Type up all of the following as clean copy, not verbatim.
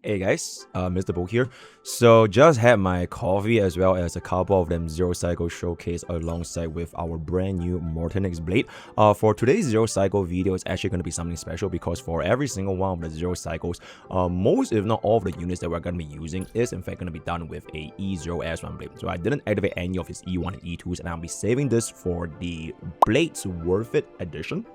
Hey guys, MrPokke here. So just had my coffee as well as a couple of them Zero Cycle showcase alongside with our brand new Mortenax Blade. For today's Zero Cycle video, it's actually going to be something special because for every single one of the Zero Cycles, most if not all of the units that we're going to be using is in fact going to be done with a E0S1 Blade. So I didn't activate any of his E1 and E2s, and I'll be saving this for the Blades Worth It edition.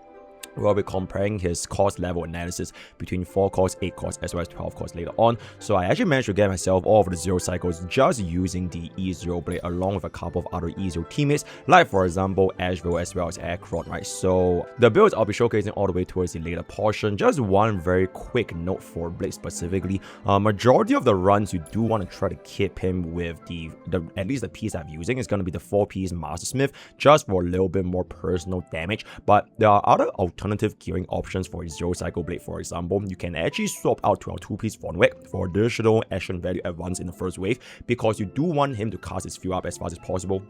We'll be comparing his cost level analysis between 4 costs, 8 costs, as well as 12 costs later on. So I actually managed to get myself all of the Zero Cycles just using the E0 Blade along with a couple of other E0 teammates, like for example Ashveil as well as Acheron, right? So the builds I'll be showcasing all the way towards the later portion. Just one very quick note for Blade specifically. Majority of the runs you do want to try to keep him with the at least the piece I'm using is going to be the 4-piece Mastersmith, just for a little bit more personal damage. But there are other alternative gearing options for a Zero Cycle Blade. For example, you can actually swap out to a 2-piece Fonweg for additional action value advance in the first wave, because you do want him to cast his field up as fast as possible.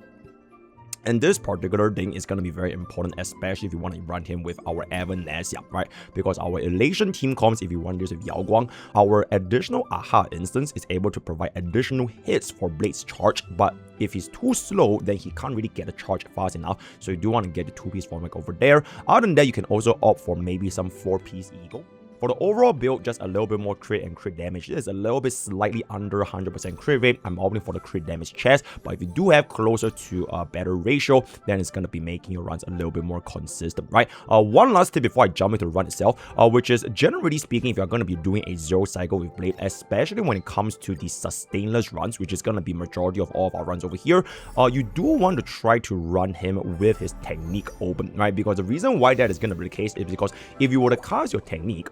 And this particular thing is going to be very important, especially if you want to run him with our Evanescia, right? Because our Elation team comps, if you want this with Guang, our additional Aha instance is able to provide additional hits for Blade's charge, but if he's too slow, then he can't really get a charge fast enough. So you do want to get the 2-piece Fonweg over there. Other than that, you can also opt for maybe some 4-piece Eagle. For the overall build, just a little bit more crit and crit damage. This is a little bit slightly under 100% crit rate. I'm opting for the crit damage chest, but if you do have closer to a better ratio, then it's going to be making your runs a little bit more consistent, right? One last tip before I jump into the run itself, which is generally speaking, if you're going to be doing a Zero Cycle with Blade, especially when it comes to the sustainless runs, which is going to be majority of all of our runs over here, you do want to try to run him with his technique open, right? Because the reason why that is going to be the case is because if you were to cast your technique,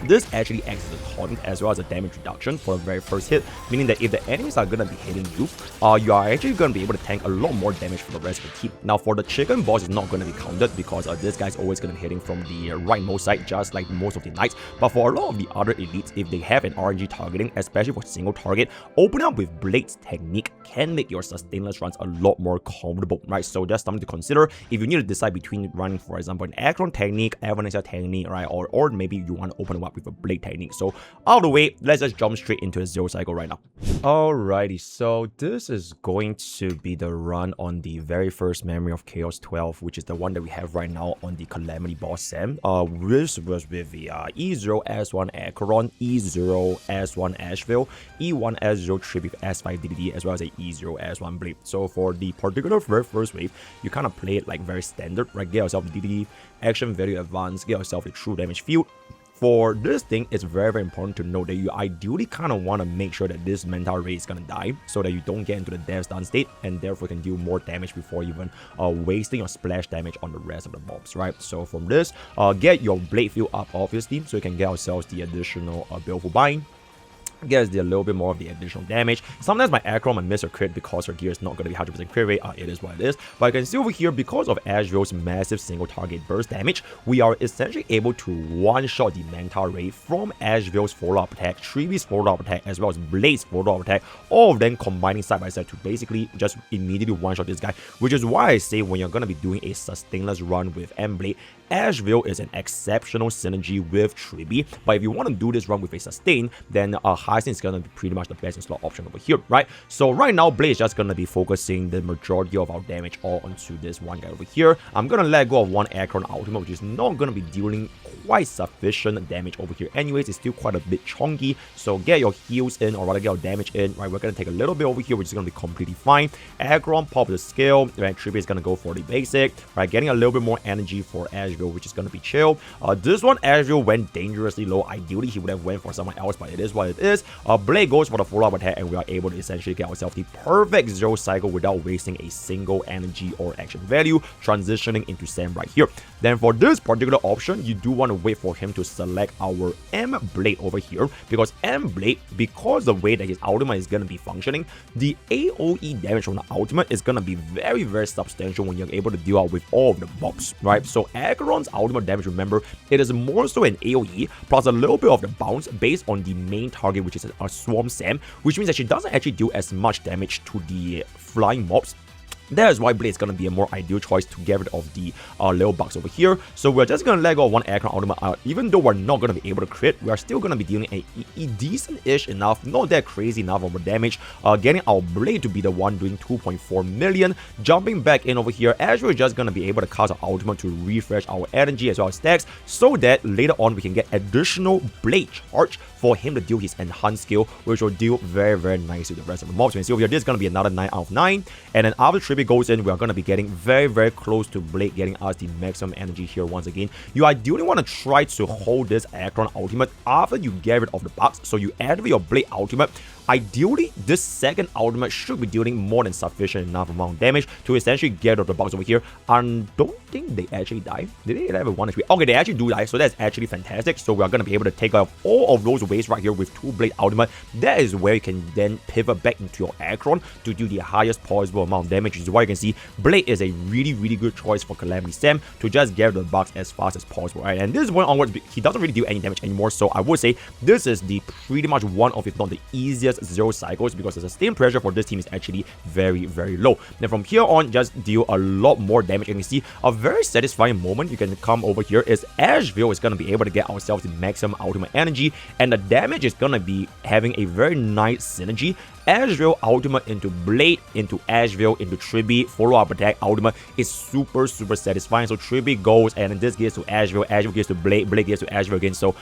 this actually acts as a taunt as well as a damage reduction for the very first hit, meaning that if the enemies are going to be hitting you, you are actually going to be able to tank a lot more damage for the rest of the team. Now for the chicken boss, it's not going to be counted because this guy's always going to be hitting from the rightmost side, just like most of the knights. But for a lot of the other elites, if they have an RNG targeting, especially for single target, opening up with Blade's technique can make your sustainless runs a lot more comfortable, right? So that's something to consider if you need to decide between running, for example, an Acheron technique, Evanescia technique, right? Or maybe you want to open up with a Blade technique. So out of the way, let's just jump straight into the Zero Cycle right now. Alrighty, so this is going to be the run on the very first Memory of Chaos 12, which is the one that we have right now on the Calamity Boss Sam. This was with the E0S1 Acheron, E0S1 Ashveil, E1S0 Tribbie S5 DDD, as well as a E0S1 Blade. So for the particular very first wave, you kind of play it like very standard, right? Get yourself the DDD, action value advance, get yourself the true damage field. For this thing, it's very, very important to note that you ideally kind of want to make sure that this mental rate is going to die so that you don't get into the death stun state and therefore can deal more damage before even wasting your splash damage on the rest of the mobs, right? So from this, get your blade field up obviously so you can get ourselves the additional Baleful Bind. Gets a little bit more of the additional damage. Sometimes my Acheron might miss a crit because her gear is not going to be 100% crit rate. It is what it is. But you can see over here, because of Ashveil's massive single target burst damage, we are essentially able to one-shot the Manta Ray from Ashveil's follow-up attack, Tribbie's follow-up attack, as well as Blade's follow-up attack, all of them combining side by side to basically just immediately one-shot this guy, which is why I say when you're going to be doing a sustainless run with M-Blade, Ashveil is an exceptional synergy with Tribbie. But if you want to do this run with a sustain, then Hyacinth is going to be pretty much the best in slot option over here, right? So right now, Blade is just going to be focusing the majority of our damage all onto this one guy over here. I'm going to let go of one Acheron ultimate, which is not going to be dealing quite sufficient damage over here. Anyways, it's still quite a bit chunky. So get your heals in, or rather get your damage in, right? We're going to take a little bit over here, which is going to be completely fine. Acheron pop the skill, right? Tribbie is going to go for the basic, right? Getting a little bit more energy for Ashveil, which is going to be chill. This one, Ashveil went dangerously low. Ideally, he would have went for someone else, but it is what it is. Blade goes for the follow-up attack, and we are able to essentially get ourselves the perfect Zero Cycle without wasting a single energy or action value, transitioning into Sam right here. Then for this particular option, you do want to wait for him to select our M-Blade over here, because M-Blade, because the way that his ultimate is going to be functioning, the AoE damage from the ultimate is going to be very, very substantial when you're able to deal out with all of the mobs, right? So Acheron's ultimate damage, remember, it is more so an AoE plus a little bit of the bounce based on the main target, which is a Swarm Sam, which means that she doesn't actually do as much damage to the flying mobs. That is why Blade is going to be a more ideal choice to get rid of the little bugs over here. So we're just going to let go of one Acheron ultimate. Even though we're not going to be able to crit, we are still going to be dealing a decent-ish enough, not that crazy enough of a damage. Getting our Blade to be the one doing 2.4 million. Jumping back in over here, Ashveil is just going to be able to cast our ultimate to refresh our energy as well as stacks, so that later on we can get additional Blade charge for him to deal his enhanced skill, which will deal very, very nicely with the rest of the mobs. You can see over here, this is going to be another 9 out of 9. And then after Tribbie goes in, we are going to be getting very, very close to Blade getting us the maximum energy here once again. You ideally want to try to hold this Acheron ultimate after you get rid of the bugs. So you activate your Blade ultimate. Ideally, this second ultimate should be dealing more than sufficient enough amount of damage to essentially get rid of the bugs over here. I don't think they actually die. Did they have a 1 HP? Okay, they actually do die, so that's actually fantastic. So we are going to be able to take off all of those waves right here with 2 Blade ultimate. That is where you can then pivot back into your Acheron to do the highest possible amount of damage, which is why you can see Blade is a really, really good choice for Calamity Sam to just get rid of the bugs as fast as possible, right? And this point onwards, he doesn't really deal any damage anymore, so I would say this is the pretty much one of, if not the easiest 0 cycles, because the sustained pressure for this team is actually very, very low. Then from here on, just deal a lot more damage. And you see a very satisfying moment you can come over here is Ashveil is going to be able to get ourselves the maximum ultimate energy, and the damage is going to be having a very nice synergy. Ashveil ultimate into Blade, into Ashveil, into Tribbie, follow-up attack ultimate is super, super satisfying. So Tribbie goes, and this gives to Ashveil, Ashveil gives to Blade, Blade gives to Ashveil again. So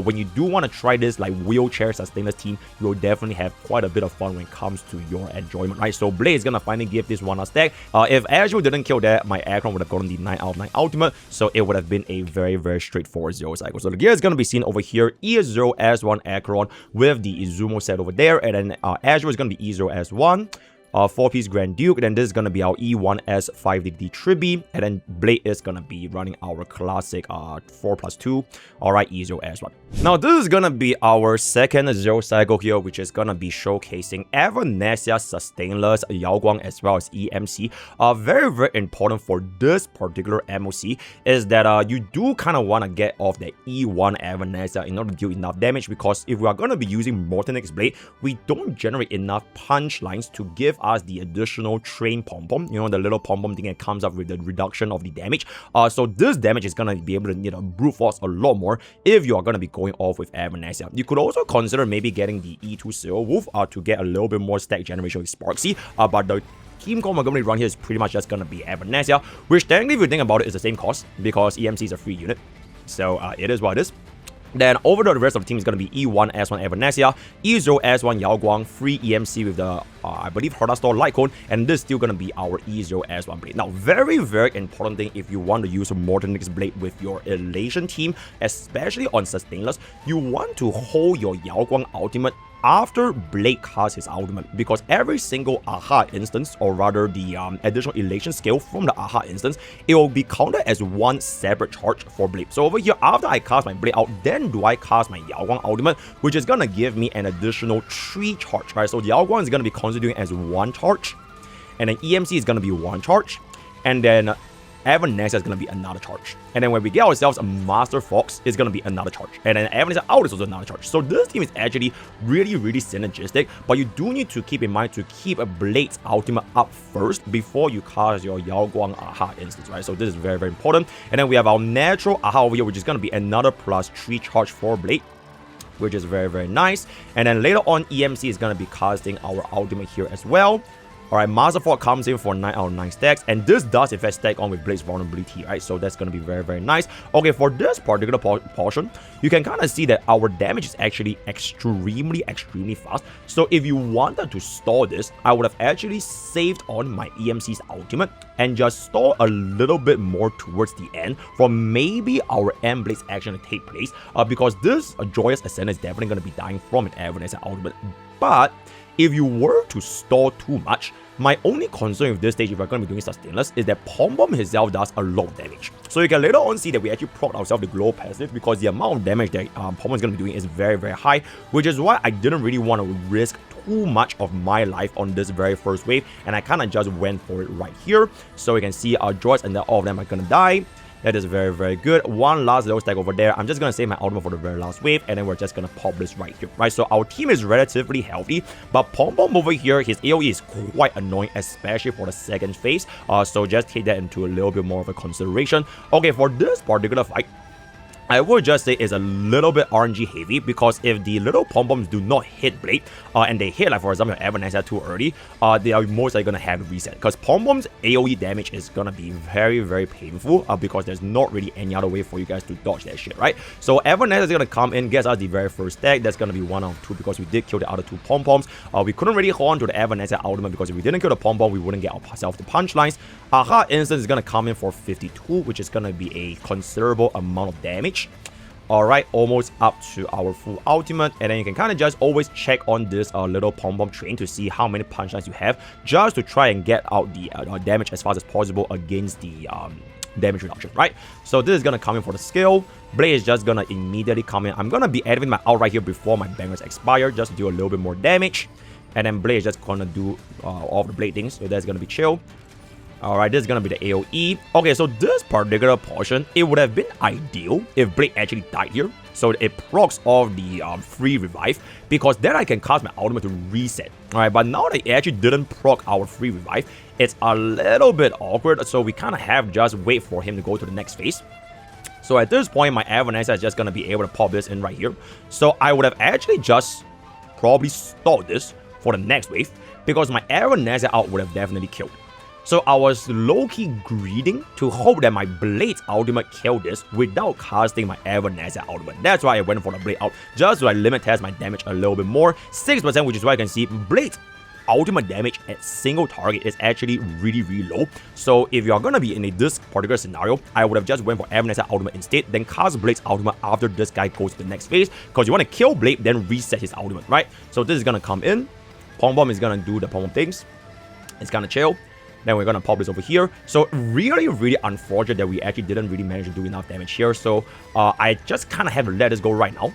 when you do want to try this like wheelchair sustainless team, you will definitely have quite a bit of fun when it comes to your enjoyment, right? So Blade is going to finally give this one a stack. If Ashveil didn't kill that, my Acheron would have gotten the 9 out of 9 ultimate, so it would have been a very, very straightforward 0 cycle. So the gear is going to be seen over here, E0 S1 Acheron with the Izumo set over there, and then Ashveil is going to be E0 S1. 4-piece Grand Duke, and then this is going to be our E1S 5DD Tribbie, and then Blade is going to be running our classic 4+2, alright, E0 S1. Now this is going to be our second 0 cycle here, which is going to be showcasing Evanescia Sustainless, Guang, as well as EMC. Very, very important for this particular MOC is that you do kind of want to get off the E1 Evanescia in order to deal enough damage, because if we are going to be using Mortenax Blade, we don't generate enough punch lines to give us the additional train pom-pom, you know, the little pom-pom thing that comes up with the reduction of the damage. So this damage is going to be able to, you know, brute force a lot more if you are going to be going off with Evanescia. You could also consider maybe getting the E2 Silver Wolf to get a little bit more stack generation with Sparksy, but the team combo going to run here is pretty much just going to be Evanescia, which technically, if you think about it, is the same cost because EMC is a free unit. So it is what it is. Then over the rest of the team is going to be E1 S1 Evanescia, E0 S1 Guang, free EMC with the I believe Hardastor Light Cone, and this is still going to be our E0 S1 Blade. Now, very, very important thing if you want to use Mortenax Blade with your Elation team, especially on Sustainless, you want to hold your Guang ultimate after Blade casts his ultimate, because every single Aha instance, or rather the additional elation skill from the Aha instance, it will be counted as one separate charge for Blade. So over here, after I cast my Blade out, then do I cast my Guang ultimate, which is gonna give me an additional 3 charge, right? So the Guang is gonna be considering as 1 charge, and then EMC is gonna be 1 charge, and then Evanescia is going to be another charge. And then when we get ourselves a Master Fox, it's going to be another charge. And then Evanescia out is also another charge. So this team is actually really, really synergistic. But you do need to keep in mind to keep a Blade's ultimate up first before you cast your Guang Aha instance, right? So this is very, very important. And then we have our natural Aha over here, which is going to be another +3 charge for Blade, which is very, very nice. And then later on, EMC is going to be casting our ultimate here as well. Alright, Master Fox comes in for 9 out of 9 stacks, and this does in fact stack on with Blade's vulnerability, right? So that's going to be very, very nice. Okay, for this particular portion, you can kind of see that our damage is actually extremely, extremely fast. So if you wanted to stall this, I would have actually saved on my EMC's ultimate and just stall a little bit more towards the end for maybe our end Blade's action to take place, because this Joyous Ascent is definitely going to be dying from an Evanescia ultimate. But if you were to stall too much, my only concern with this stage, if we're going to be doing Sustainless, is that Pom-Pom himself does a lot of damage. So you can later on see that we actually proc ourselves the Glow passive, because the amount of damage that Pom-Pom is going to be doing is very, very high, which is why I didn't really want to risk too much of my life on this very first wave, and I kind of just went for it right here. So you can see our Joyce and all of them are going to die. That is very, very good. One last little stack over there. I'm just going to save my ultimate for the very last wave, and then we're just going to pop this right here, right? So our team is relatively healthy, but Pom Pom over here, his AoE is quite annoying, especially for the second phase. So just take that into a little bit more of a consideration. Okay, for this particular fight, I would just say it's a little bit RNG heavy, because if the little pom-poms do not hit Blade, and they hit, like for example, Evanescia too early, they are most likely going to have reset, because pom-poms AoE damage is going to be very, very painful, because there's not really any other way for you guys to dodge that shit, right? So Evanescia is going to come in, gets us the very first stack. That's going to be 1 out of 2, because we did kill the other 2 pom-poms. We couldn't really hold on to the Evanescia ultimate, because if we didn't kill the pom-pom, we wouldn't get ourselves the punchlines. Aha Instance is going to come in for 52, which is going to be a considerable amount of damage. Alright, almost up to our full ultimate, and then you can kind of just always check on this little pom-pom train to see how many punchlines you have, just to try and get out the damage as fast as possible against the damage reduction, right? So this is going to come in for the skill. Blade is just going to immediately come in. I'm going to be activating my ult right here before my bangers expire, just to do a little bit more damage, and then Blade is just going to do all of the blade things, so that's going to be chill. Alright, this is going to be the AoE. Okay, so this particular portion, it would have been ideal if Blade actually died here. So it procs off the free revive, because then I can cast my ultimate to reset. Alright, but now that it actually didn't proc our free revive, it's a little bit awkward. So we kind of have just wait for him to go to the next phase. So at this point, my Evanescia is just going to be able to pop this in right here. So I would have actually just probably stalled this for the next wave, because my Evanescia out would have definitely killed. So I was low-key greeding to hope that my Blade's ultimate killed this without casting my Evanescia ultimate. That's why I went for the Blade out, just to like limit test my damage a little bit more. 6%, which is why you can see Blade's ultimate damage at single target is actually really, really low. So if you're gonna be in this particular scenario, I would have just went for Evanescia ultimate instead, then cast Blade's ultimate after this guy goes to the next phase, because you want to kill Blade, then reset his ultimate, right? So this is gonna come in. Pom-Pom is gonna do the Pom-Pom things. It's gonna chill. Then we're gonna pop this over here. So really, really unfortunate that we actually didn't really manage to do enough damage here. So I just kind of have to let this go right now.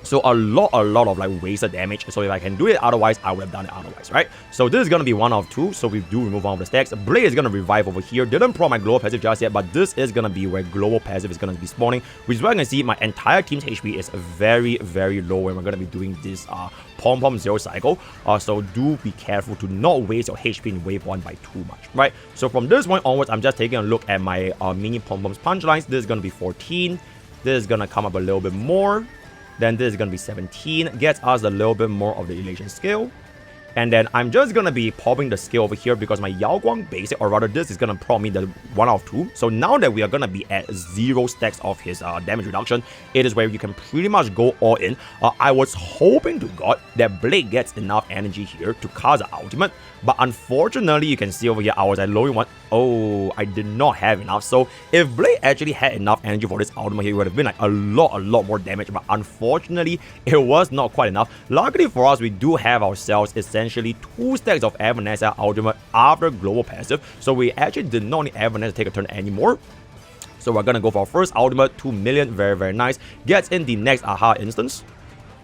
So a lot of like wasted damage. So if I can do it otherwise, I would have done it otherwise, right? So this is going to be 1 out of 2. So we do remove one of the stacks. Blade is going to revive over here. Didn't prop my global passive just yet, but this is going to be where global passive is going to be spawning, which is where I can see my entire team's HP is very, very low when we're going to be doing this Pom-Pom Zero cycle. So do be careful to not waste your HP in wave 1 by too much, right? So from this point onwards, I'm just taking a look at my mini Pom-Pom's punchlines. This is going to be 14. This is going to come up a little bit more. Then this is going to be 17, gets us a little bit more of the elation skill. And then I'm just going to be popping the skill over here because my Guang basic, or rather this is going to prop me the 1 out of 2. So now that we are going to be at 0 stacks of his damage reduction, it is where you can pretty much go all in. I was hoping to God that Blade gets enough energy here to cast the ultimate. But unfortunately, you can see over here, I was at low in 1. Oh, I did not have enough. So if Blade actually had enough energy for this ultimate here, it would have been like a lot more damage. But unfortunately, it was not quite enough. Luckily for us, we do have ourselves essentially 2 stacks of Evanescia ultimate after global passive. So we actually did not need Evanescia to take a turn anymore. So we're going to go for our first ultimate, 2 million. Very, very nice. Gets in the next Aha instance,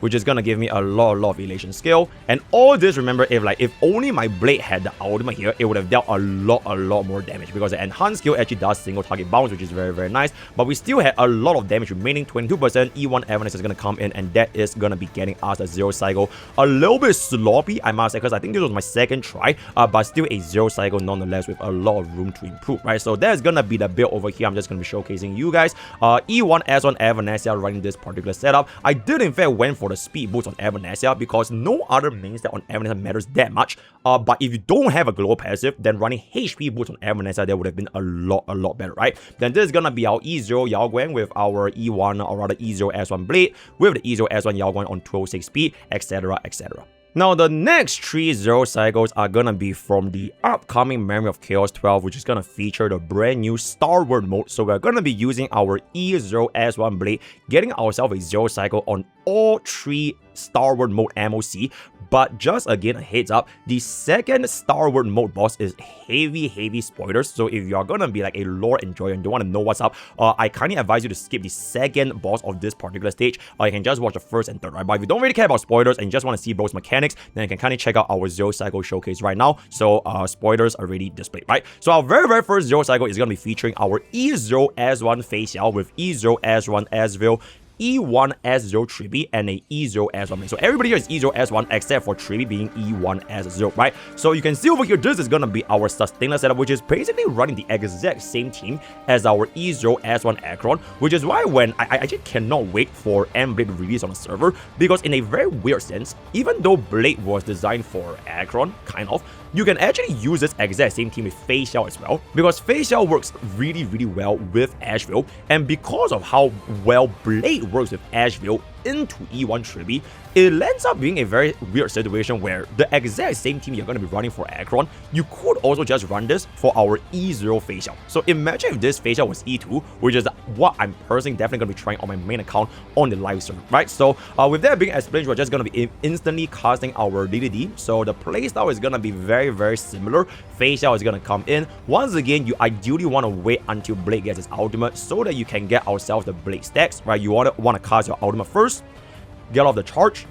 which is gonna give me a lot of elation skill. And all this, remember, if only my Blade had the ultimate here, it would have dealt a lot more damage, because the enhanced skill actually does single target bounce, which is very, very nice. But we still had a lot of damage remaining. 22%. E1 Evanescia is gonna come in, and that is gonna be getting us a 0 cycle. A little bit sloppy, I must say, because I think this was my second try, but still a 0 cycle nonetheless, with a lot of room to improve, right? So that's gonna be the build over here. I'm just gonna be showcasing you guys. E1 S1 Evanescia running this particular setup. I did in fact went for the speed boost on Evanescia because no other main stat on Evanescia matters that much. But if you don't have a global passive, then running HP boost on Evanescia, that would have been a lot better, right? Then this is gonna be our E0 Guang with our E1, or rather E0 S1 Blade with the E0 S1 Guang on 206 speed, etc, etc. Now, the next 3 0 cycles are gonna be from the upcoming Memory of Chaos 12, which is gonna feature the brand new Starward mode. So we're gonna be using our E0 S1 Blade, getting ourselves a 0 cycle on all 3 Starward mode MOC, but just again a heads up, the second Starward mode boss is heavy spoilers. So if you are gonna be like a lore enjoyer and don't want to know what's up, I kindly advise you to skip the second boss of this particular stage. You can just watch the first and third, right? But if you don't really care about spoilers and you just want to see bro's mechanics, then you can kind of check out our Zero Cycle showcase right now. So spoilers are already displayed, right? So our very first Zero Cycle is gonna be featuring our E0 S1 Feixiao with E0 S1 Ashveil, E1 S0 Tribbie, and a E0 S1. So everybody here is E0 S1 except for Tribbie being E1 S0, right? So you can see over here, this is gonna be our sustainer setup, which is basically running the exact same team as our E0 S1 Acheron, which is why when I actually cannot wait for M-Blade release on the server, because in a very weird sense, even though Blade was designed for Acheron, kind of, you can actually use this exact same team with Feixiao as well, because Feixiao works really well with Ashveil, and because of how well Blade works with Ashveil into E1 Tribbie, it ends up being a very weird situation where the exact same team you're going to be running for Acheron, you could also just run this for our E0 Feixiao. So imagine if this Feixiao was E2, which is what I'm personally definitely going to be trying on my main account on the live server, right? So with that being explained, we're just going to be instantly casting our DDD. So the playstyle is going to be very similar. Feixiao is going to come in. Once again, you ideally want to wait until Blade gets his ultimate so that you can get ourselves the Blade stacks, right? You want to cast your ultimate first, get off the charge.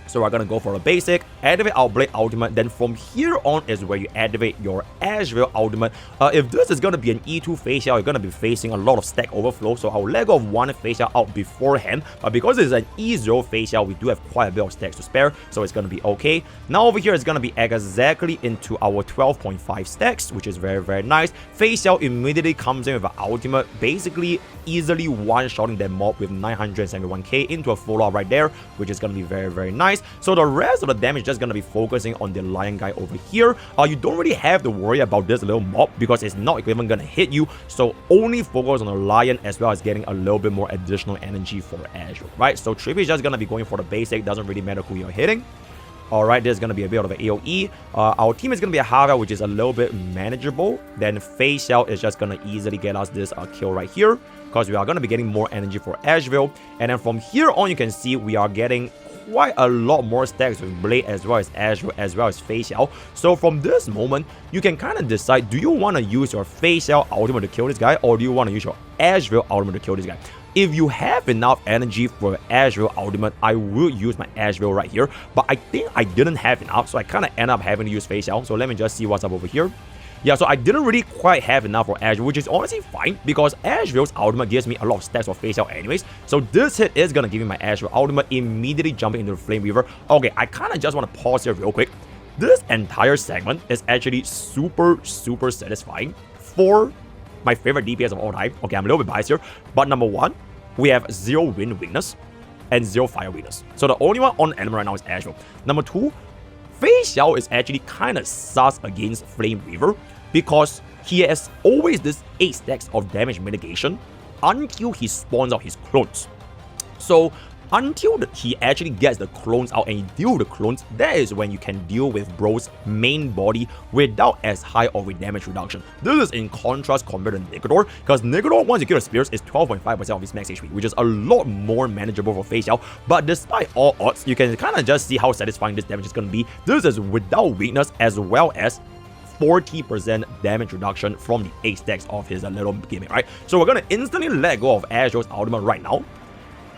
So we're gonna go for a basic, activate our Blade ultimate, then from here on is where you activate your Ashveil ultimate. If this is gonna be an E2 Feixiao, you're gonna be facing a lot of stack overflow, so I'll let go of one Feixiao out beforehand, but because it's an E0 Feixiao, we do have quite a bit of stacks to spare, so it's gonna be okay. Now over here is gonna be exactly into our 12.5 stacks, which is very nice. Feixiao immediately comes in with an ultimate, basically easily one-shotting that mob with 971k into a follow-up right there, which is gonna be very nice. So the rest of the damage is just gonna be focusing on the lion guy over here. You don't really have to worry about this little mob because it's not even gonna hit you, so only focus on the lion as well as getting a little bit more additional energy for Ashveil, right? So Tribbie is just gonna be going for the basic, doesn't really matter who you're hitting. Alright, there's going to be a bit of an AoE. Our team is going to be a Ashveil, which is a little bit manageable. Then Feixiao is just going to easily get us this kill right here, because we are going to be getting more energy for Ashveil. And then from here on, you can see we are getting quite a lot more stacks with Blade as well as Ashveil as well as Feixiao. So from this moment, you can kind of decide, do you want to use your Feixiao ultimate to kill this guy, or do you want to use your Ashveil ultimate to kill this guy? If you have enough energy for Ashveil ultimate, I will use my Ashveil right here, but I think I didn't have enough, so I kind of end up having to use Feixiao. So let me just see what's up over here. Yeah, so I didn't really quite have enough for Ashveil, which is honestly fine, because Ashveil's ultimate gives me a lot of stats for Feixiao anyways. So this hit is going to give me my Ashveil ultimate, immediately jumping into the Flame Weaver. Okay, I kind of just want to pause here real quick. This entire segment is actually super satisfying for my favorite DPS of all time. Okay, I'm a little bit biased here, but number one, we have 0 wind weakness and 0 fire weakness. So the only one on enemy right now is Ashveil. Number two, Feixiao is actually kind of sus against Flame Weaver because he has always this 8 stacks of damage mitigation until he spawns out his clones. So until he actually gets the clones out and you deal with the clones, that is when you can deal with bro's main body without as high of a damage reduction. This is in contrast compared to Nigador, because Nigador, once you kill the spears, is 12.5% of his max HP, which is a lot more manageable for Feixiao. But despite all odds, you can kind of just see how satisfying this damage is going to be. This is without weakness as well as 40% damage reduction from the 8 stacks of his little gimmick, right? So we're going to instantly let go of Ashveil's ultimate right now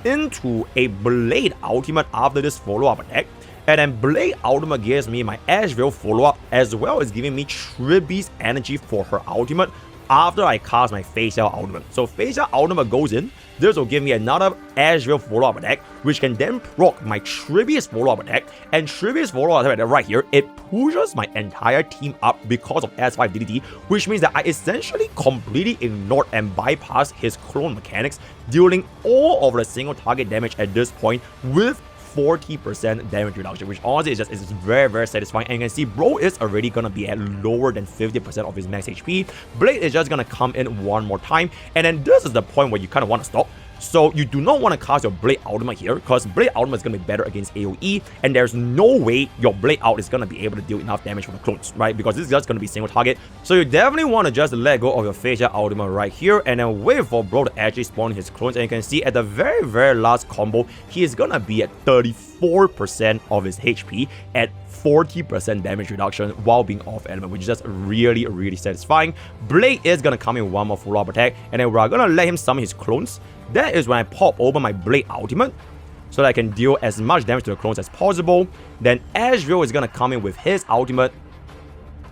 into a Blade ultimate after this follow-up attack, and then Blade ultimate gives me my Ashveil follow-up as well as giving me Tribbie's energy for her ultimate after I cast my Feixiao ultimate. So Feixiao ultimate goes in, this will give me another Ashveil follow-up attack, which can then proc my Tribbie's follow-up attack, and Tribbie's follow-up attack right here, it pushes my entire team up because of S5 DDT, which means that I essentially completely ignored and bypassed his clone mechanics, dealing all of the single target damage at this point with 40% damage reduction, which honestly is very satisfying. And you can see bro is already gonna be at lower than 50% of his max HP. Blade is just gonna come in one more time, and then this is the point where you kind of want to stop. So you do not want to cast your Blade ultimate here, because Blade ultimate is going to be better against AoE, and there's no way your Blade out is going to be able to deal enough damage from the clones, right? Because this is just going to be single target. So you definitely want to just let go of your Feixiao ultimate right here, and then wait for bro to actually spawn his clones. And you can see at the very last combo, he is going to be at 34 4% of his HP at 40% damage reduction while being off element, which is just really, really satisfying. Blade is gonna come in one more follow-up attack, and then we're gonna let him summon his clones. That is when I pop open my Blade ultimate, so that I can deal as much damage to the clones as possible. Then Ashveil is gonna come in with his ultimate.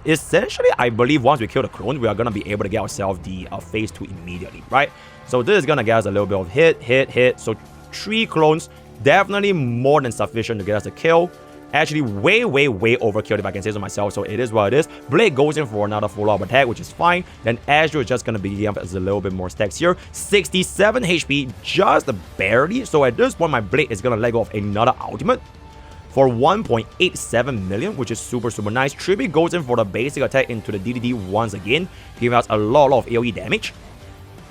Essentially, I believe once we kill the clone, we are gonna be able to get ourselves the phase 2 immediately, right? So this is gonna get us a little bit of hit. So 3 clones, definitely more than sufficient to get us a kill. Actually, way overkill if I can say so myself, so it is what it is. Blade goes in for another follow-up attack, which is fine. Then Ashveil is just gonna be up as a little bit more stacks here. 67 HP, just barely. So at this point, my Blade is gonna let go of another ultimate for 1.87 million, which is super nice. Tribbie goes in for the basic attack into the DDD once again, giving us a lot of AoE damage.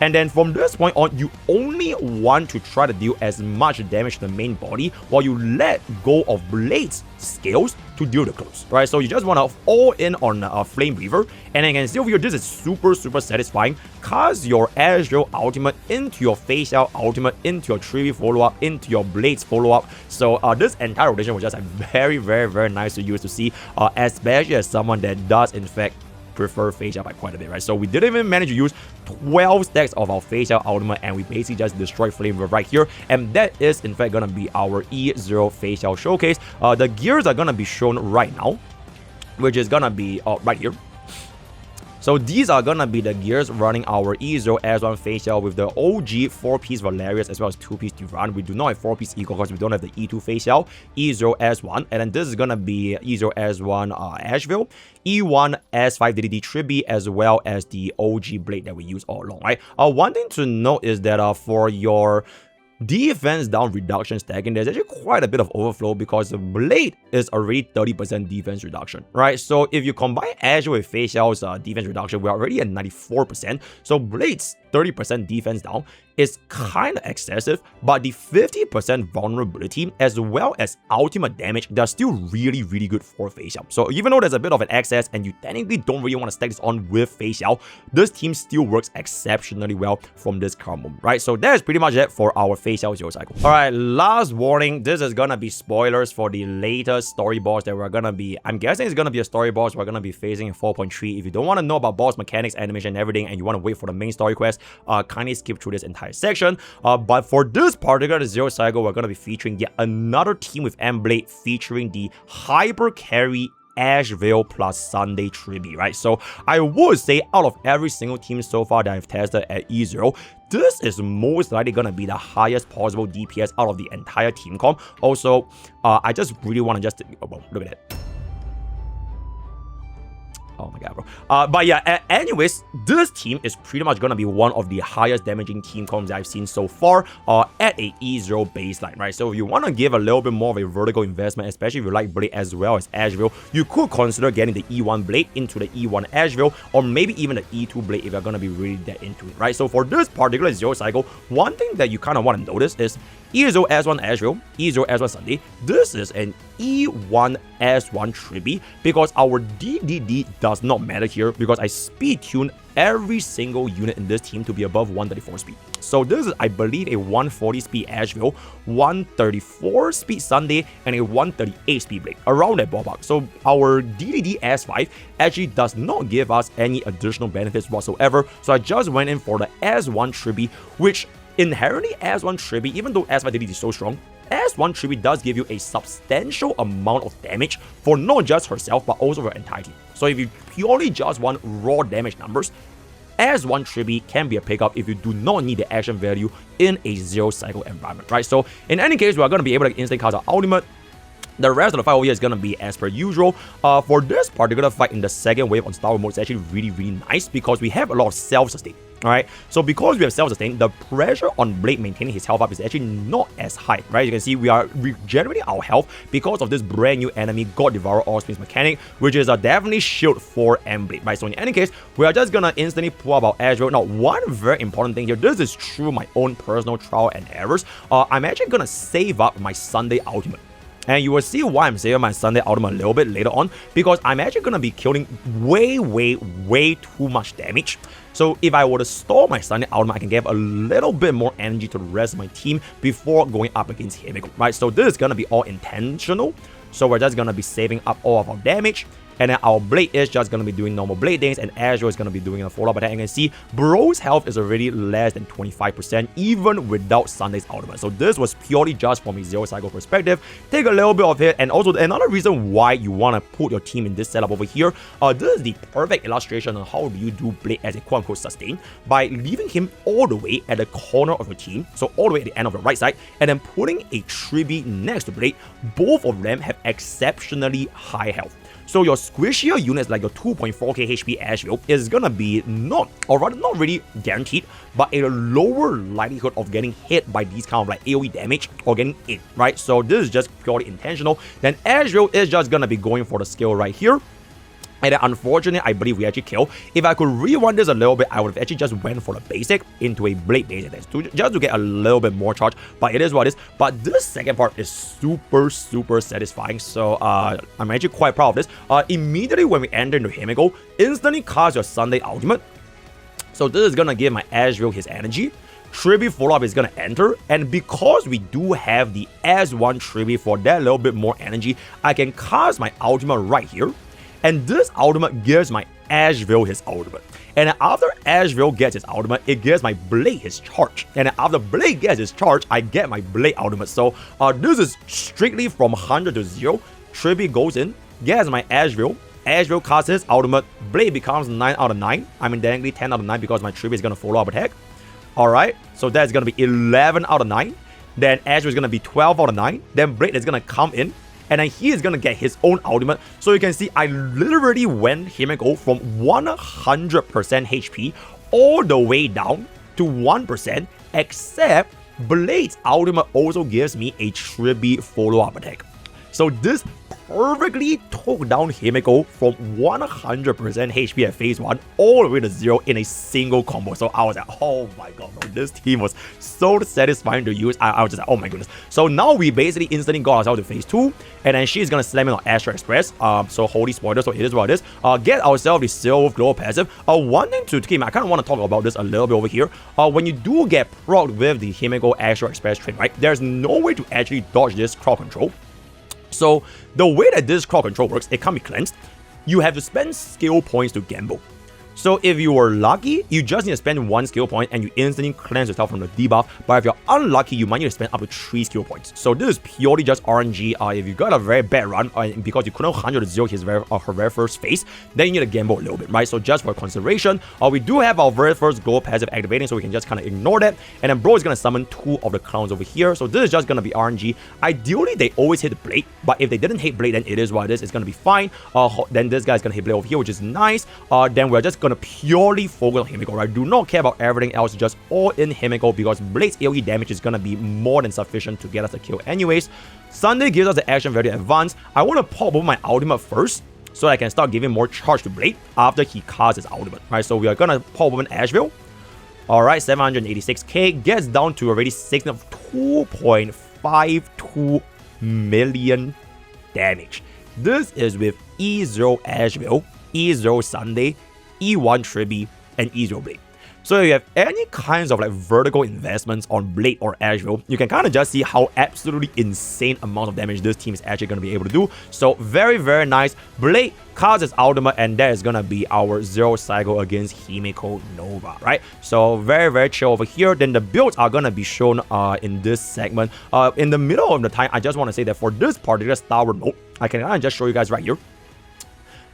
And then from this point on, you only want to try to deal as much damage to the main body while you let go of Blade's skills to deal the close, right? So you just want to all in on Flame Breather. And then you can see over here, this is super satisfying. Cast your Ashveil ultimate into your Feixiao ultimate, into your Tribbie follow-up, into your Blade's follow-up. So this entire rotation was just very nice to use to see, especially as someone that does in fact prefer Feixiao by quite a bit, right? So we didn't even manage to use 12 stacks of our Feixiao ultimate, and we basically just destroyed Flame Breather right here. And that is in fact gonna be our E0 Feixiao showcase. The gears are gonna be shown right now, which is gonna be right here. So these are gonna be the gears running our E0 S1 Feixiao with the OG 4-piece Valerius as well as 2-piece Duran. We do not have 4-piece Eco because we don't have the E2 Feixiao, E0 S1, and then this is gonna be E0 S1 Ashveil, E1 S5 DDD Tribbie, as well as the OG Blade that we use all along, right? One thing to note is that for your defense down reduction stacking, there's actually quite a bit of overflow because the Blade is already 30% defense reduction, right? So if you combine Ashveil with Feixiao's defense reduction, we're already at 94%. So Blade's 30% defense down is kind of excessive, but the 50% vulnerability as well as ultimate damage, they're still really good for Feixiao. So even though there's a bit of an excess and you technically don't really want to stack this on with Feixiao, this team still works exceptionally well from this current moment, right? So that is pretty much it for our Feixiao Zero Cycle. Alright, last warning, this is gonna be spoilers for the latest story boss that we're gonna be, I'm guessing it's gonna be a story boss we're gonna be facing in 4.3. If you don't want to know about boss mechanics, animation, and everything, and you want to wait for the main story quest, kindly skip through this entire section. But for this particular Zero Cycle, we're going to be featuring yet another team with M-Blade featuring the Hyper Carry Ashveil plus Sunday Tribbie, right? So I would say out of every single team so far that I've tested at E0, this is most likely going to be the highest possible DPS out of the entire team comp. Also, I just really want to just... Oh, look at it. Oh my god, bro. But yeah, anyways, this team is pretty much gonna be one of the highest damaging team comps that I've seen so far at a E0 baseline, right? So if you want to give a little bit more of a vertical investment, especially if you like Blade as well as Ashveil, you could consider getting the E1 Blade into the E1 Ashveil, or maybe even the E2 Blade if you're gonna be really that into it, right? So for this particular Zero Cycle, one thing that you kind of want to notice is E0 S1 Ashveil, E0 S1 Sunday. This is an E1 S1 Tribbie because our DDD does not matter here because I speed tune every single unit in this team to be above 134 speed. So this is, I believe, a 140 speed Ashveil, 134 speed Sunday, and a 138 speed Blade, around that ballpark. So our DDD S5 actually does not give us any additional benefits whatsoever. So I just went in for the S1 Tribbie, which inherently S1 Tribbie, even though S5 DDD is so strong, S1 Tribbie does give you a substantial amount of damage for not just herself, but also her entire team. So if you purely just want raw damage numbers, S1 Tribbie can be a pickup if you do not need the action value in a Zero Cycle environment, right? So in any case, we are going to be able to instant cast our ultimate. The rest of the fight over here is going to be as per usual. For this particular fight in the second wave on Star Wars mode, it's actually really nice because we have a lot of self-sustain. Alright, so because we have self-sustain, the pressure on Blade maintaining his health up is actually not as high, right? You can see we are regenerating our health because of this brand new enemy, God Devourer All Springs mechanic, which is definitely shield for M-Blade, right? So in any case, we are just gonna instantly pull up our Ashveil. Now, one very important thing here, this is through my own personal trial and errors. I'm actually gonna save up my Sunday ultimate. And you will see why I'm saving my Sunday ultimate a little bit later on, because I'm actually going to be killing way too much damage. So if I were to store my Sunday ultimate, I can give a little bit more energy to the rest of my team before going up against Himiko, right? So this is gonna be all intentional. So we're just gonna be saving up all of our damage. And then our Blade is just going to be doing normal Blade things, and Ashveil is going to be doing a follow-up attack. And you can see Bro's health is already less than 25%, even without Sunday's ultimate. So this was purely just from a Zero Cycle perspective. Take a little bit of it, and also another reason why you want to put your team in this setup over here, this is the perfect illustration on how do you do Blade as a quote-unquote sustain, by leaving him all the way at the corner of your team, so all the way at the end of the right side, and then putting a Tribbie next to Blade. Both of them have exceptionally high health. So your squishier units like your 2.4k HP Ashveil is gonna be not really guaranteed, but a lower likelihood of getting hit by these kind of like AoE damage or getting hit, right? So this is just purely intentional. Then Ashveil is just gonna be going for the skill right here. And then unfortunately, I believe we actually kill. If I could rewind this a little bit, I would have actually just went for the basic into a Blade basic just to get a little bit more charge. But it is what it is. But this second part is super satisfying. So I'm actually quite proud of this. Immediately when we enter into Himiko, instantly cast your Sunday ultimate. So this is gonna give my Ashveil his energy. Tribbie follow-up is gonna enter, and because we do have the S1 Tribbie for that little bit more energy, I can cast my ultimate right here. And this ultimate gives my Ashveil his ultimate. And after Ashveil gets his ultimate, it gives my Blade his charge. And after Blade gets his charge, I get my Blade ultimate. So this is strictly from 100 to 0. Tribbie goes in, gets my Ashveil. Ashveil casts his ultimate. Blade becomes 9 out of 9. I mean, technically 10 out of 9 because my Tribbie is going to follow up attack. Alright, so that's going to be 11 out of 9. Then Ashveil is going to be 12 out of 9. Then Blade is going to come in. And then he is going to get his own ultimate. So you can see I literally went Himiko from 100% HP all the way down to 1%, except Blade's ultimate also gives me a Tribbie follow-up attack. So this perfectly took down Himiko from 100% HP at phase 1 all the way to 0 in a single combo. So I was like, oh my god, bro, this team was so satisfying to use. I was just like, oh my goodness. So now we basically instantly got ourselves to phase 2, and then she's gonna slam in on Creator Express. So holy spoiler, so it is what it is. Get ourselves the Silver Glow passive. One thing to keep, I kind of want to talk about this a little bit over here. When you do get procced with the Himiko Creator Express trait, right, there's no way to actually dodge this crowd control. So the way that this crowd control works, it can't be cleansed. You have to spend skill points to gamble. So if you were lucky, you just need to spend 1 skill point and you instantly cleanse yourself from the debuff. But if you're unlucky, you might need to spend up to 3 skill points. So this is purely just RNG. If you got a very bad run, because you couldn't 100 to 0 her very first phase, then you need to gamble a little bit, right? So just for consideration, we do have our very first glow passive activating, so we can just kind of ignore that. And then bro is going to summon 2 of the clowns over here. So this is just going to be RNG. Ideally, they always hit the Blade, but if they didn't hit Blade, then it is what it is. It's going to be fine. Then this guy's going to hit Blade over here, which is nice. Then we're just going to purely focus on Himiko, right? Do not care about everything else, just all in Himiko, because Blade's AoE damage is gonna be more than sufficient to get us a kill anyways. Sunday gives us the action very advanced. I want to pop over my ultimate first, so I can start giving more charge to Blade after he casts his ultimate, right? So we are gonna pop over an Ashveil. Alright, 786k, gets down to already 2.52 million damage. This is with E0 Ashveil, E0 Sunday, E1 Tribbie, and E0 Blade. So if you have any kinds of like vertical investments on Blade or Ashveil, you can kind of just see how absolutely insane amount of damage this team is actually going to be able to do. So very nice. Blade casts his ultimate, and that is going to be our 0 cycle against Himiko Nova, right? So very chill over here. Then the builds are going to be shown in this segment. In the middle of the time, I just want to say that for this particular Star mode, I can kind of just show you guys right here.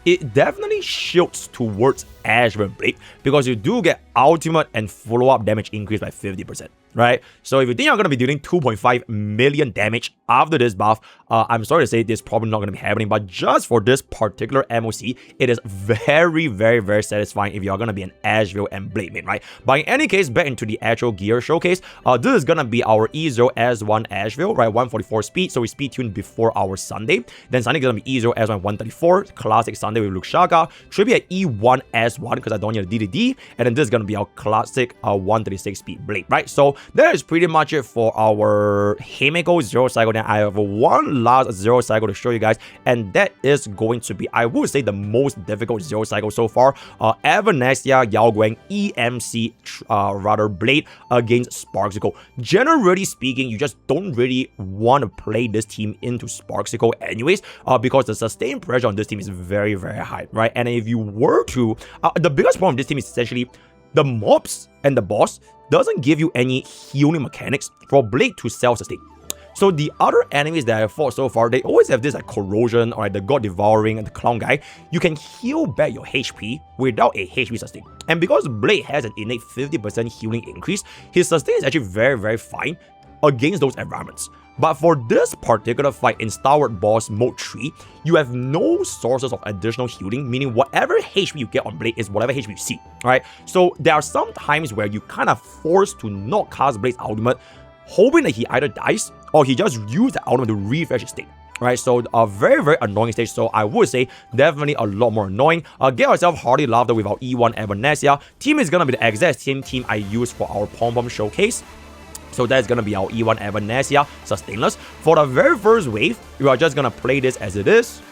It definitely shifts towards Ashveil Blade because you do get ultimate and follow-up damage increase by 50%, right? So if you think you're going to be dealing 2.5 million damage after this buff, I'm sorry to say this is probably not going to be happening, but just for this particular MOC, it is very satisfying if you're going to be an Ashveil and Blade main, right? But in any case, back into the actual gear showcase, this is going to be our E0 S1 Ashveil, right? 144 speed, so we speed tuned before our Sunday. Then Sunday is going to be E0 S1 134, classic Sunday with Luke Shaka. Tribbie at E1 S1 because I don't need a DDD, and then this is going to be our classic 136 speed Blade, right? So that is pretty much it for our Himeko Zero Cycle. Then I have one last Zero Cycle to show you guys, and that is going to be, I would say, the most difficult Zero Cycle so far. Evanescia Guang EMC Blade against Sparksicle. Generally speaking, you just don't really want to play this team into Sparksicle anyways, because the sustained pressure on this team is very, very high, right? And if you were to, the biggest problem with this team is essentially the mobs and the boss doesn't give you any healing mechanics for Blade to self-sustain. So the other enemies that I fought so far, they always have this like corrosion or like the god devouring and the clown guy. You can heal back your HP without a HP sustain. And because Blade has an innate 50% healing increase, his sustain is actually very, very fine against those environments. But for this particular fight in Starward Boss Mode 3, you have no sources of additional healing, meaning whatever HP you get on Blade is whatever HP you see, right? So there are some times where you kind of forced to not cast Blade's ultimate, hoping that he either dies or he just uses the ultimate to refresh his state. Right, so a very, very annoying stage. So I would say definitely a lot more annoying. Get yourself hearty laughter with our E1 Evanescia. Team is gonna be the exact same team I used for our Pom Pom showcase. So that's going to be our E1 Evanescia Sustainless. For the very first wave, you are just going to play this as it is.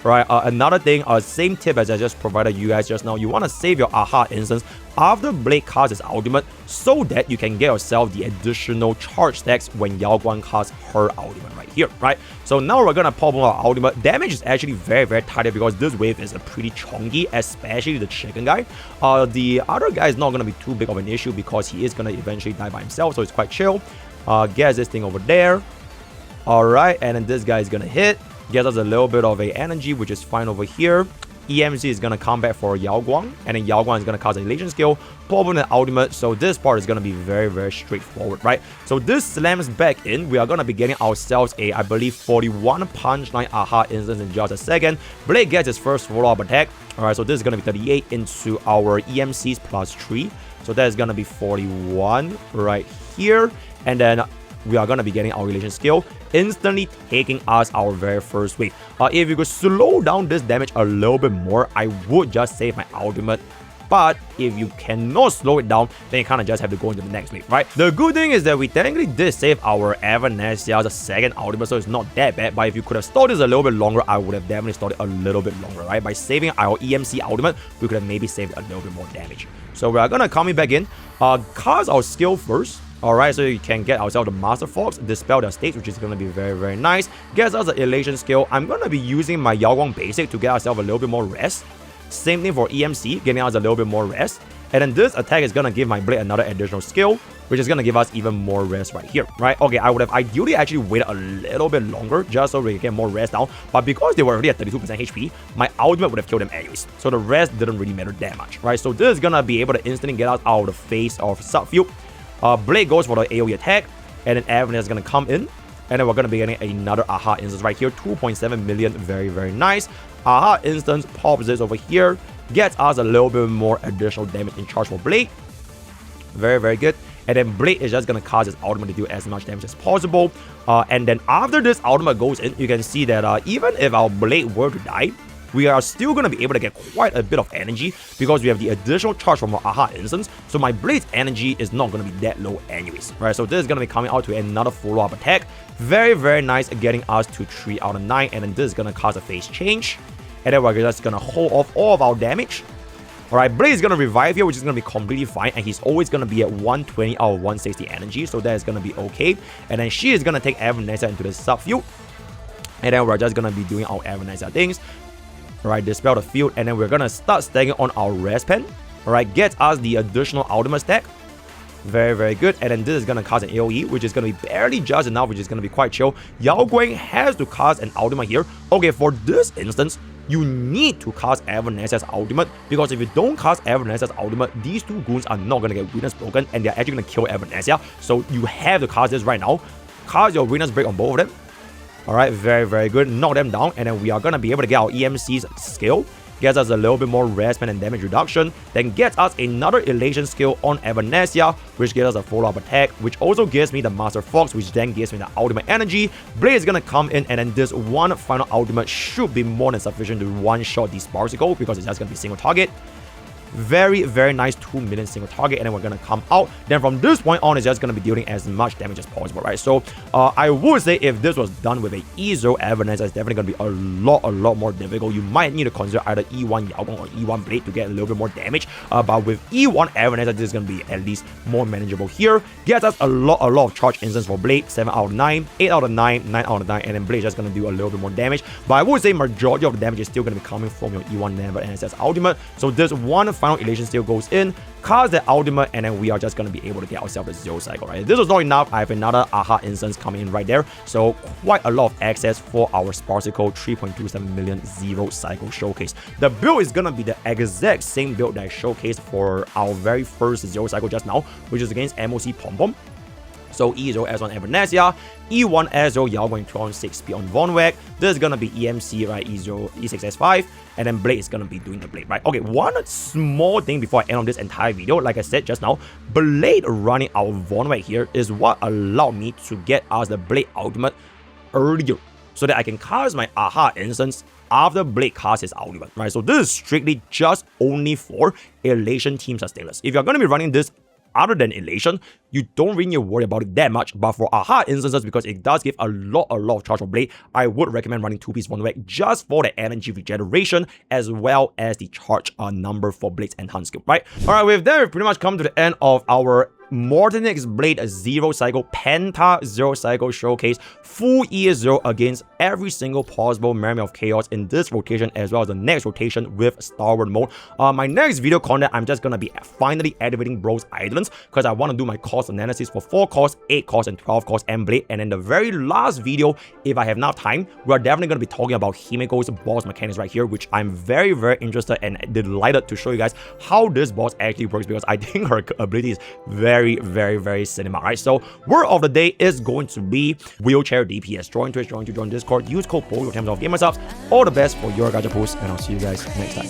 Right, another thing, same tip as I just provided you guys just now. You want to save your Aha instance after Blade casts his ultimate so that you can get yourself the additional charge stacks when Guang casts her ultimate right here, right? So now we're going to pop on our ultimate. Damage is actually very, very tight because this wave is pretty chunky, especially the chicken guy. The other guy is not going to be too big of an issue because he is going to eventually die by himself, so it's quite chill. Gets this thing over there. Alright, and then this guy is going to hit. Gets us a little bit of a energy, which is fine over here. EMC is going to come back for Guang, and then Guang is going to cast a Elation skill, pop on the ultimate, so this part is going to be very, very straightforward, right? So this slams back in, we are going to be getting ourselves a, I believe, 41 punchline Aha instance in just a second. Blade gets his first follow-up attack, alright, so this is going to be 38 into our EMCs plus 3, so that is going to be 41 right here, and then we are going to be getting our Elation skill, instantly taking us our very first wave. If you could slow down this damage a little bit more, I would just save my ultimate. But if you cannot slow it down, then you kind of just have to go into the next wave, right? The good thing is that we technically did save our Evanescia's second ultimate, so it's not that bad. But if you could have stored this a little bit longer, I would have definitely stored it a little bit longer, right? By saving our EMC ultimate, we could have maybe saved a little bit more damage. So we are going to come back in, cast our skill first. Alright, so you can get ourselves the Master Fox, dispel their states, which is going to be very, very nice. Gets us the Elation skill. I'm going to be using my Guang basic to get ourselves a little bit more rest. Same thing for EMC, getting us a little bit more rest. And then this attack is going to give my Blade another additional skill, which is going to give us even more rest right here, right? Okay, I would have ideally actually waited a little bit longer just so we can get more rest down. But because they were already at 32% HP, my ultimate would have killed them anyways. So the rest didn't really matter that much, right? So this is going to be able to instantly get us out of the face of Subfield. Blade goes for the AoE attack, and then Evan is going to come in, and then we're going to be getting another Aha instance right here, 2.7 million, very, very nice. Aha instance pops this over here, gets us a little bit more additional damage in charge for Blade. Very, very good. And then Blade is just going to cast his ultimate to do as much damage as possible. And then after this ultimate goes in, you can see that even if our Blade were to die, we are still going to be able to get quite a bit of energy because we have the additional charge from our Aha instance. So my Blade's energy is not going to be that low anyways, right? So this is going to be coming out to another follow-up attack. Very, very nice, getting us to 3 out of 9. And then this is going to cause a phase change. And then we're just going to hold off all of our damage. Alright, Blade is going to revive here, which is going to be completely fine. And he's always going to be at 120 out of 160 energy. So that is going to be okay. And then she is going to take Evanescia into the subfield. And then we're just going to be doing our Evanescia things. Alright, dispel the field, and then we're gonna start stacking on our rest pen. Alright, gets us the additional ultimate stack. Very, very good. And then this is gonna cast an AoE, which is gonna be barely just enough, which is gonna be quite chill. Guang has to cast an ultimate here. Okay, for this instance, you need to cast Evanescia's ultimate, because if you don't cast Evanescia's ultimate, these two goons are not gonna get Witness broken, and they're actually gonna kill Evanescia. So you have to cast this right now. Cast your Witness break on both of them. Alright, very, very good. Knock them down, and then we are going to be able to get our EMC's skill. Gets us a little bit more rest and damage reduction. Then gets us another Elation skill on Evanescia, which gives us a follow-up attack, which also gives me the Master Fox, which then gives me the ultimate energy. Blade is going to come in, and then this one final ultimate should be more than sufficient to one-shot the Sparksicle, because it's just going to be single target. very, very nice 2 million single target, and then we're gonna come out. Then from this point on, it's just gonna be dealing as much damage as possible, right? So I would say if this was done with a E0 Evanescia, it's definitely gonna be a lot more difficult. You might need to consider either E1 Guang or E1 Blade to get a little bit more damage. But with E1 Evanescia, this is gonna be at least more manageable here. Gets us a lot of charge instance for Blade, 7 out of 9, 8 out of 9, 9 out of 9, and then Blade is just gonna do a little bit more damage. But I would say majority of the damage is still gonna be coming from your E1 Evanescia's ultimate. So this one final elation still goes in, cast the ultimate, and then we are just gonna be able to get ourselves a 0 cycle, right? If this was not enough, I have another Aha instance coming in right there. So quite a lot of access for our Sparsicle 3.27 million 0 cycle showcase. The build is gonna be the exact same build that I showcased for our very first 0 cycle just now, which is against MOC Pom Pom. So E0 S1 Evanescia, E1 S0 Yao going 206 speed on Von Weg. This is gonna be EMC, right? E0 E6 S5, and then Blade is gonna be doing the Blade, right? Okay, one small thing before I end on this entire video. Like I said just now, Blade running our Von Weg here is what allowed me to get us the Blade ultimate earlier, so that I can cast my Aha instance after Blade casts his ultimate, right? So this is strictly just only for Elation Team Sustainers. If you're gonna be running this other than Elation, you don't really need to worry about it that much. But for Aha instances, because it does give a lot of charge for Blade, I would recommend running 2-piece Von Weg just for the energy regeneration as well as the charge number for Blade's enhanced skill, right? Alright, with that, we've pretty much come to the end of our Mortenax Blade 0 cycle, Penta 0 cycle showcase, full ES0 against every single possible Mermaid of Chaos in this rotation as well as the next rotation with Starward mode. My next video content, I'm just gonna be finally activating Bro's Islands because I want to do my cost analysis for 4 costs, 8 costs, and 12 costs and Blade. And then the very last video, if I have enough time, we're definitely gonna be talking about Himeko's boss mechanics right here, which I'm very interested and delighted to show you guys how this boss actually works, because I think her ability is very cinema, right? So word of the day is going to be wheelchair DPS. Join Twitch, join Discord, use code POKE, your terms of gamer subs. All the best for your gacha pools, and I'll see you guys next time.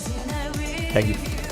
Thank you.